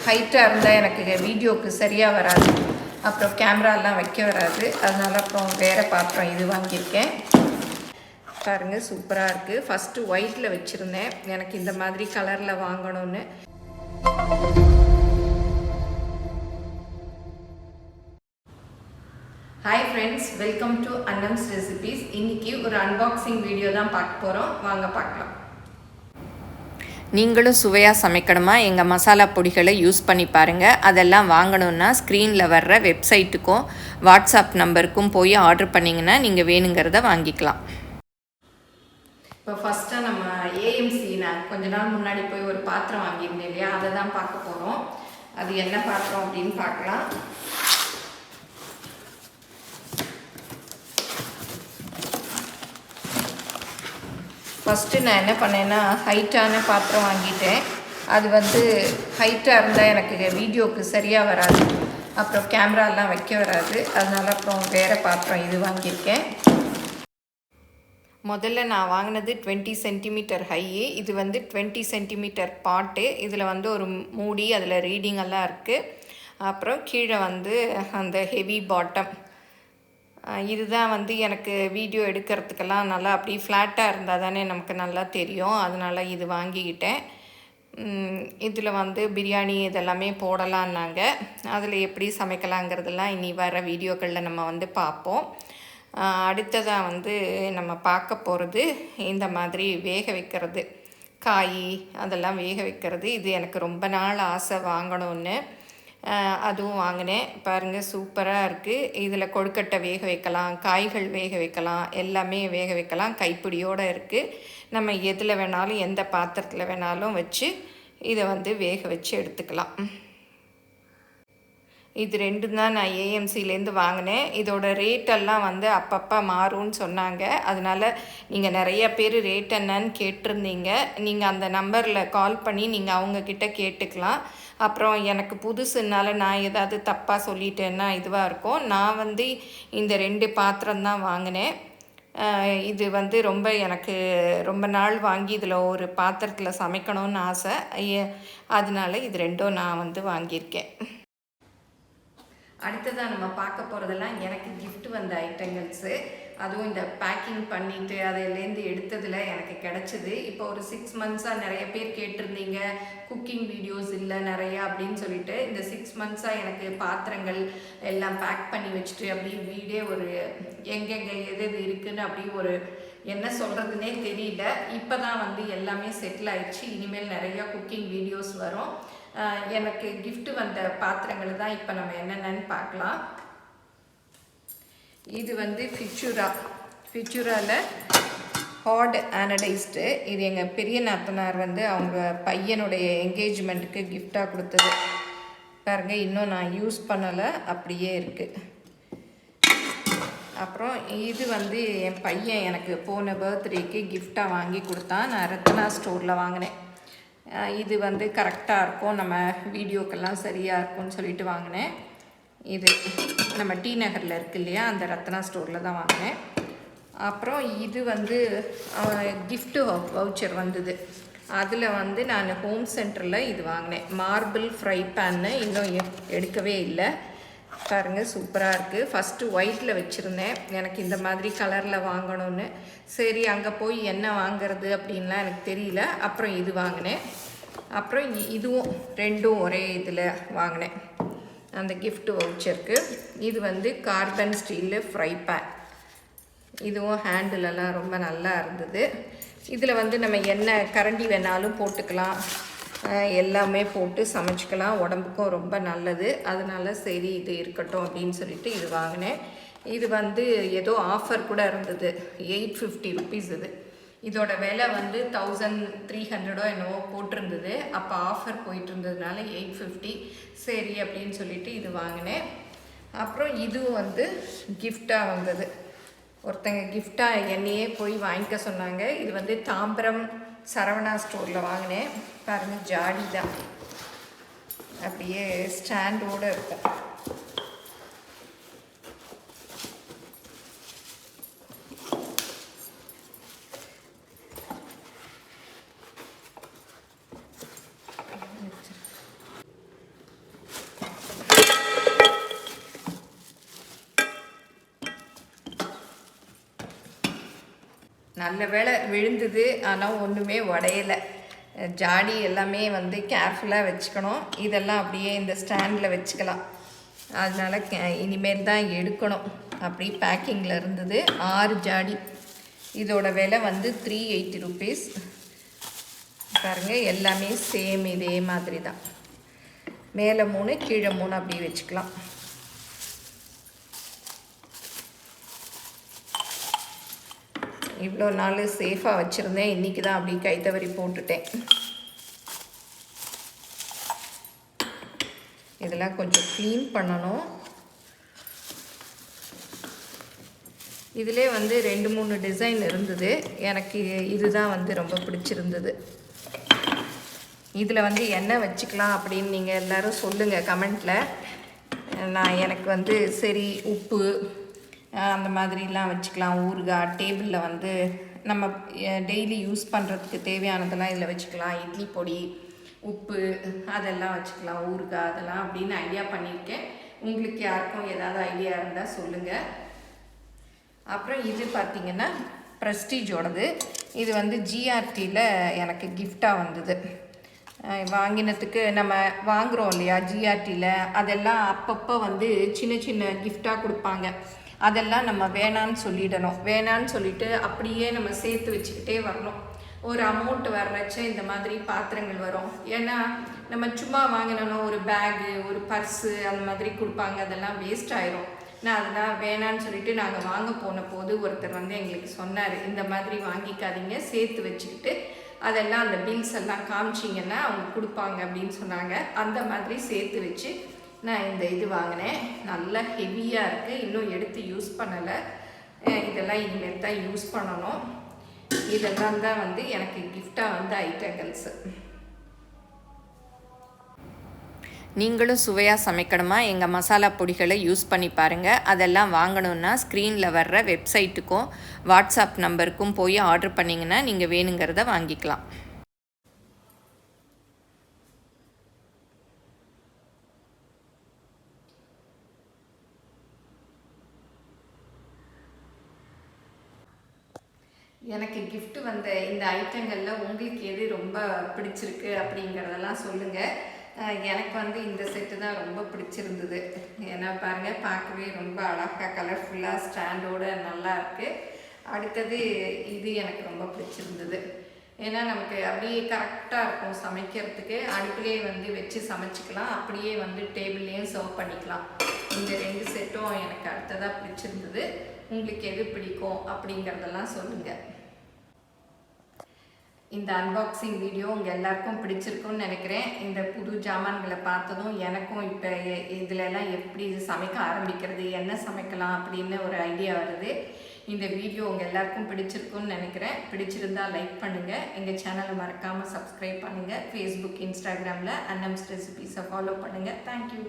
ஹைட்டாக இருந்தால் எனக்கு வீடியோவுக்கு சரியாக வராது, அப்புறம் கேமராலாம் வைக்க வராது. அதனால் அப்புறம் வேறு பாத்திரம் இது வாங்கியிருக்கேன். பாருங்கள், சூப்பராக இருக்குது. ஃபஸ்ட்டு ஒயிட்டில் வச்சுருந்தேன், எனக்கு இந்த மாதிரி கலரில் வாங்கணும்னு. Hi friends, welcome to Annam's recipes. இன்றைக்கி ஒரு அன்பாக்சிங் வீடியோ தான் பார்க்க போகிறோம். வாங்க பார்க்கலாம். நீங்களும் சுவையாக சமைக்கணுமா? எங்கள் மசாலா பொடிகளை யூஸ் பண்ணி பாருங்கள். அதெல்லாம் வாங்கணுன்னா ஸ்க்ரீனில் வர்ற வெப்சைட்டுக்கும் வாட்ஸ்அப் நம்பருக்கும் போய் ஆர்டர் பண்ணிங்கன்னா நீங்கள் வேணுங்கிறத வாங்கிக்கலாம். இப்போ ஃபஸ்ட்டாக நம்ம ஏஎம்சி, நான் கொஞ்ச நாள் முன்னாடி போய் ஒரு பாத்திரம் வாங்கியிருந்தேன் இல்லையா, அதை தான் பார்க்க போகிறோம். அது என்ன பாத்திரம் அப்படின்னு பார்க்கலாம். ஃபஸ்ட்டு நான் என்ன பண்ணேன்னா, ஹைட்டான பாத்திரம் வாங்கிட்டேன். அது ஹைட்டாக இருந்தால் எனக்கு வீடியோவுக்கு சரியாக வராது, அப்புறம் கேமராலாம் வைக்க வராது. அதனால் அப்புறம் வேறு பாத்திரம் இது வாங்கியிருக்கேன். முதல்ல நான் வாங்கினது 20 சென்டிமீட்டர் ஹையு. இது 20 சென்டிமீட்டர் பாட்டு. இதில் ஒரு மூடி, அதில் ரீடிங் எல்லாம் இருக்குது. அப்புறம் கீழே அந்த ஹெவி பாட்டம். இதுதான் எனக்கு வீடியோ எடுக்கிறதுக்கெல்லாம் நல்லா அப்படி ஃப்ளாட்டாக இருந்தால் தானே நமக்கு நல்லா தெரியும். அதனால் இது வாங்கிக்கிட்டேன். இதில் பிரியாணி இதெல்லாமே போடலான்னாங்க. அதில் எப்படி சமைக்கலாங்கிறதெல்லாம் இனி வர வீடியோக்களில் நம்ம பார்ப்போம். அடுத்ததாக நம்ம பார்க்க போகிறது இந்த மாதிரி வேக வைக்கிறது, காய் அதெல்லாம் வேக வைக்கிறது. இது எனக்கு ரொம்ப நாள் ஆசை வாங்கணும்னு. அதுவும் வாங்கினேன். பாருங்கள், சூப்பராக இருக்குது. இதில் கொழுக்கட்டை வேக வைக்கலாம், காய்கள் வேக வைக்கலாம், எல்லாமே வேக வைக்கலாம். கைப்பிடியோடு இருக்குது. நம்ம எதில் வேணாலும், எந்த பாத்திரத்தில் வேணாலும் வச்சு இதை வேக வச்சு எடுத்துக்கலாம். இது ரெண்டும் தான் நான் ஏஎம்சிலேருந்து வாங்கினேன். இதோட ரேட்டெல்லாம் அப்பப்போ மாறும்னு சொன்னாங்க. அதனால் நீங்கள் நிறைய பேர் ரேட் என்னன்னு கேட்டிருந்தீங்க. நீங்கள் அந்த நம்பரில் கால் பண்ணி நீங்கள் அவங்கக்கிட்ட கேட்டுக்கலாம். அப்புறம் எனக்கு புதுசுனால நான் ஏதாவது தப்பாக சொல்லிட்டேன்னா இதுவாக இருக்கும். நான் இந்த 2 பாத்திரம்தான் வாங்கினேன். இது ரொம்ப எனக்கு ரொம்ப நாள் வாங்கி இதில் ஒரு பாத்திரத்தில் சமைக்கணும்னு ஆசை. அதனால இது ரெண்டும் நான் வாங்கியிருக்கேன். அடுத்ததாக நம்ம பார்க்க போகிறதெல்லாம் எனக்கு கிஃப்ட் வந்த ஐட்டங்கள்ஸு. அதுவும் இந்த பேக்கிங் பண்ணிவிட்டு அதிலேருந்து எடுத்ததில் எனக்கு கிடச்சிது. இப்போ ஒரு 6 மந்த்ஸாக நிறைய பேர் கேட்டிருந்தீங்க, குக்கிங் வீடியோஸ் இல்லை நிறையா அப்படின்னு சொல்லிட்டு. இந்த 6 மந்த்ஸாக எனக்கு பாத்திரங்கள் எல்லாம் பேக் பண்ணி வச்சுட்டு அப்படியே வீடே ஒரு எங்கெங்கே எது எது இருக்குதுன்னு அப்படியே ஒரு என்ன சொல்கிறதுனே தெரியல. இப்போ தான் எல்லாமே செட்டில் ஆயிடுச்சு. இனிமேல் நிறையா குக்கிங் வீடியோஸ் வரும். எனக்கு கிஃப்ட் வந்த பாத்திரங்கள் தான் இப்போ நம்ம என்னென்னு பார்க்கலாம். இது ஃபிச்சுராவில் ஹார்ட் ஆனடைஸ்டு. இது எங்கள் பெரிய நாத்தனார் அவங்க பையனுடைய என்கேஜ்மெண்ட்டுக்கு கிஃப்டாக கொடுத்தது. பாருங்கள், இன்னும் நான் யூஸ் பண்ணலை, அப்படியே இருக்குது. அப்புறம் இது என் பையன் எனக்கு போன பர்த்டேக்கு கிஃப்டாக வாங்கி கொடுத்தான். நான் ரத்னா ஸ்டோரில் வாங்கினேன். இது கரெக்டாக இருக்கும், நம்ம வீடியோக்கெல்லாம் சரியாக இருக்கும்னு சொல்லிட்டு வாங்கினேன். இது நம்ம டி நகரில் இருக்குது இல்லையா, அந்த ரத்னா ஸ்டோரில் தான் வாங்கினேன். அப்புறம் இது கிஃப்ட்டு வவுச்சர் வந்தது. அதில் நான் ஹோம் சென்டரில் இது வாங்கினேன். மார்பிள் ஃப்ரை பேன்னு இன்னும் எடுக்கவே இல்லை. பாருங்கள், சூப்பராக இருக்குது. ஃபஸ்ட்டு ஒயிட்டில் வச்சுருந்தேன், எனக்கு இந்த மாதிரி கலரில் வாங்கணும்னு. சரி, அங்கே போய் என்ன வாங்கிறது அப்படின்லாம் எனக்கு தெரியல. அப்புறம் இது வாங்கினேன். அப்புறம் இதுவும் ரெண்டும் ஒரே இதில் வாங்கினேன், அந்த கிஃப்ட் வவுச்சருக்கு. இது கார்பன் ஸ்டீலு ஃப்ரை பேன். இதுவும் ஹேண்டிலெல்லாம் ரொம்ப நல்லா இருந்தது. இதில் நம்ம என்ன கரண்டி வேணாலும் போட்டுக்கலாம், எல்லாமே போட்டு சமைச்சிக்கலாம். உடம்புக்கும் ரொம்ப நல்லது. அதனால சரி இது இருக்கட்டும் அப்படின்னு சொல்லிட்டு இது வாங்கினேன். இது ஏதோ ஆஃபர் கூட இருந்தது, 850 ருபீஸ். இதோட விலை 1300 என்னவோ போட்டிருந்தது. அப்போ ஆஃபர் போயிட்டு இருந்ததுனால 850. சரி அப்படின்னு சொல்லிட்டு இது வாங்கினேன். அப்புறம் இதுவும் கிஃப்டாக வந்தது. ஒருத்தங்க கிஃப்டாக என்னையே போய் வாங்கிக்க சொன்னாங்க. இது தாம்பரம் சரவணா ஸ்டோரில் வாங்கினேன். பாருங்கள், ஜாடி தான், அப்படியே ஸ்டாண்டோடு இருக்கும். நல்ல வேளை விழுந்தது, ஆனால் ஒன்றுமே உடையலை. ஜாடி எல்லாமே வந்து கேர்ஃபுல்லாக வச்சுக்கணும். இதெல்லாம் அப்படியே இந்த ஸ்டாண்டில் வச்சுக்கலாம். அதனால் இனிமேல் தான் எடுக்கணும். அப்படி பேக்கிங்கில் இருந்தது 6 ஜாடி. இதோட விலை வந்து 380 rupees. பாருங்கள், எல்லாமே சேம் இதே மாதிரி தான். மேலே 3 கீழே 3 அப்படி வச்சுக்கலாம். இவ்வளோ நாள் சேஃபாக வச்சுருந்தேன், இன்றைக்கி தான் அப்படி கைத்தவறி போட்டுட்டேன். இதெல்லாம் கொஞ்சம் க்ளீன் பண்ணணும். இதிலே வந்து 2-3 டிசைன் இருந்தது. எனக்கு இதுதான் வந்து ரொம்ப பிடிச்சிருந்தது. இதில் வந்து என்ன வச்சுக்கலாம் அப்படின்னு நீங்கள் எல்லோரும் சொல்லுங்கள் கமெண்ட்டில். எனக்கு வந்து சரி, உப்பு அந்த மாதிரிலாம் வச்சுக்கலாம். ஊறுகாய் டேபிளில் வந்து நம்ம டெய்லி யூஸ் பண்ணுறதுக்கு தேவையானதெல்லாம் இதில் வச்சுக்கலாம். இட்லி பொடி, உப்பு அதெல்லாம் வச்சுக்கலாம், ஊறுகாய் அதெல்லாம் அப்படின்னு ஐடியா பண்ணியிருக்கேன். உங்களுக்கு யாருக்கும் ஏதாவது ஐடியா இருந்தால் சொல்லுங்கள். அப்புறம் இது பார்த்திங்கன்னா ப்ரெஸ்டீஜோடது. இது வந்து ஜிஆர்டியில் எனக்கு கிஃப்டாக வந்தது. வாங்கினதுக்கு நம்ம வாங்குகிறோம் இல்லையா ஜிஆர்டியில், அதெல்லாம் அப்பப்போ வந்து சின்ன சின்ன கிஃப்டாக கொடுப்பாங்க. அதெல்லாம் நம்ம வேணான்னு சொல்லிடணும். வேணான்னு சொல்லிவிட்டு அப்படியே நம்ம சேர்த்து வச்சுக்கிட்டே வரணும். ஒரு அமௌண்ட் வர்றச்ச இந்த மாதிரி பாத்திரங்கள் வரும். ஏன்னா நம்ம சும்மா வாங்கினோம், ஒரு பேகு, ஒரு பர்ஸு அந்த மாதிரி கொடுப்பாங்க, அதெல்லாம் வேஸ்ட் ஆயிரும். நான் அதெல்லாம் வேணான்னு சொல்லிட்டு நாங்கள் வாங்க போன போது ஒருத்தர் வந்து எங்களுக்கு சொன்னார், இந்த மாதிரி வாங்கிக்காதீங்க, சேர்த்து வச்சுக்கிட்டு அதெல்லாம் அந்த பில்ஸ் எல்லாம் காமிச்சிங்கன்னா அவங்க கொடுப்பாங்க அப்படின்னு சொன்னாங்க. அந்த மாதிரி சேர்த்து வச்சு நான் இந்த இது வாங்கினேன். நல்லா ஹெவியாக இருக்குது, இன்னும் எடுத்து யூஸ் பண்ணலை. இதெல்லாம் இனிமேல் தான் யூஸ் பண்ணணும். இதெல்லாம் தான் வந்து எனக்கு கிஃப்டாக வந்த ஐட்டங்கள்ஸு. நீங்களும் சுவையாக சமைக்கணுமா? எங்கள் மசாலா பொடிகளை யூஸ் பண்ணி பாருங்கள். அதெல்லாம் வாங்கணுன்னா ஸ்க்ரீனில் வர்ற வெப்சைட்டுக்கும் வாட்ஸ்அப் நம்பருக்கும் போய் ஆர்டர் பண்ணிங்கன்னா நீங்கள் வேணுங்கிறத வாங்கிக்கலாம். எனக்கு கிஃப்ட் வந்த இந்த ஐட்டங்களில் உங்களுக்கு எது ரொம்ப பிடிச்சிருக்கு அப்படிங்கிறதெல்லாம் சொல்லுங்கள். எனக்கு வந்து இந்த செட்டு தான் ரொம்ப பிடிச்சிருந்தது. ஏன்னா பாருங்கள், பார்க்கவே ரொம்ப அழகாக கலர்ஃபுல்லாக ஸ்டாண்டோடு நல்லா இருக்குது. அடுத்தது இது எனக்கு ரொம்ப பிடிச்சிருந்தது. ஏன்னா நமக்கு அப்படியே கரெக்டாக இருக்கும் சமைக்கிறதுக்கு. அடுப்புலேயே வந்து வச்சு சமைச்சிக்கலாம், அப்படியே வந்து டேபிள்லேயும் சர்வ் பண்ணிக்கலாம். இந்த 2 செட்டும் எனக்கு அடுத்ததாக பிடிச்சிருந்தது. உங்களுக்கு எது பிடிக்கும் அப்படிங்கிறதெல்லாம் சொல்லுங்கள். இந்த அன்பாக்சிங் வீடியோ உங்கள் எல்லாருக்கும் பிடிச்சிருக்குன்னு நினைக்கிறேன். இந்த புது ஜாமான்களை பார்த்ததும் எனக்கும் இப்போ இதிலெல்லாம் எப்படி சமைக்க ஆரம்பிக்கிறது, என்ன சமைக்கலாம் அப்படின்னு ஒரு ஐடியா வருது. இந்த வீடியோ உங்கள் எல்லாருக்கும் பிடிச்சிருக்குன்னு நினைக்கிறேன். பிடிச்சிருந்தால் லைக் பண்ணுங்கள். எங்கள் சேனலை மறக்காமல் சப்ஸ்கிரைப் பண்ணுங்கள். ஃபேஸ்புக், இன்ஸ்டாகிராமில் அன்னம்ஸ் ரெசிபீஸை ஃபாலோ பண்ணுங்கள். தேங்க்யூ.